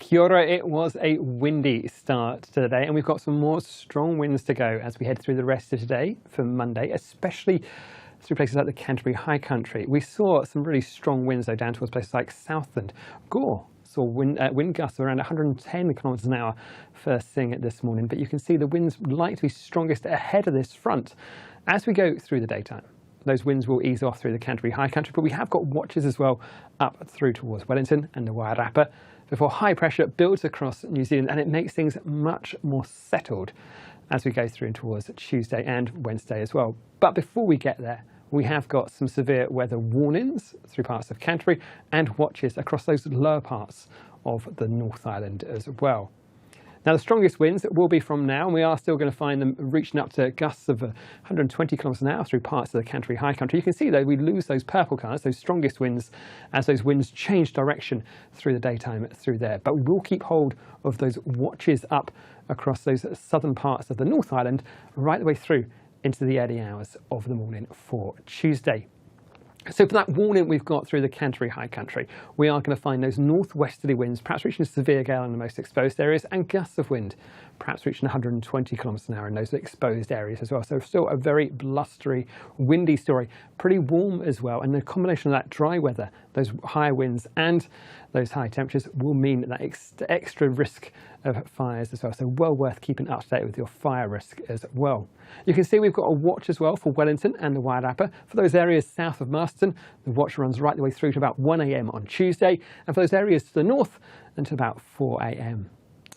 Kia ora. It was a windy start to the day, and we've got some more strong winds to go as we head through the rest of today for Monday, especially through places like the Canterbury High Country. We saw some really strong winds though down towards places like Southland. Gore saw wind gusts of around 110 kilometres an hour first thing this morning, but you can see the winds likely to be strongest ahead of this front as we go through the daytime. Those winds will ease off through the Canterbury High Country, but we have got watches as well up through towards Wellington and the Wairarapa before high pressure builds across New Zealand, and it makes things much more settled as we go through towards Tuesday and Wednesday as well. But before we get there, we have got some severe weather warnings through parts of Canterbury and watches across those lower parts of the North Island as well. Now, the strongest winds will be from now, and we are still going to find them reaching up to gusts of 120 kilometres an hour through parts of the Canterbury High Country. You can see, though, we lose those purple colours, those strongest winds, as those winds change direction through the daytime through there. But we will keep hold of those watches up across those southern parts of the North Island right the way through into the early hours of the morning for Tuesday. So for that warning we've got through the Canterbury High Country, we are going to find those northwesterly winds, perhaps reaching a severe gale in the most exposed areas, and gusts of wind, perhaps reaching 120 kilometres an hour in those exposed areas as well. So still a very blustery, windy story, pretty warm as well. And the combination of that dry weather, those higher winds and those high temperatures will mean that extra risk of fires as well. So well worth keeping up to date with your fire risk as well. You can see we've got a watch as well for Wellington and the Wairarapa. For those areas south of Marston, the watch runs right the way through to about 1 a.m. on Tuesday, and for those areas to the north until about 4 a.m.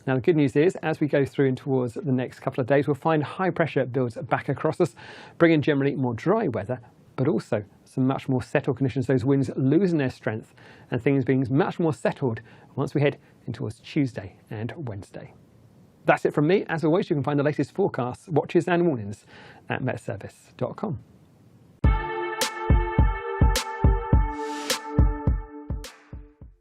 Now, the good news is, as we go through and towards the next couple of days, we'll find high pressure builds back across us, bringing generally more dry weather, but also some much more settled conditions, those winds losing their strength and things being much more settled once we head in towards Tuesday and Wednesday. That's it from me. As always, you can find the latest forecasts, watches and warnings at metservice.com.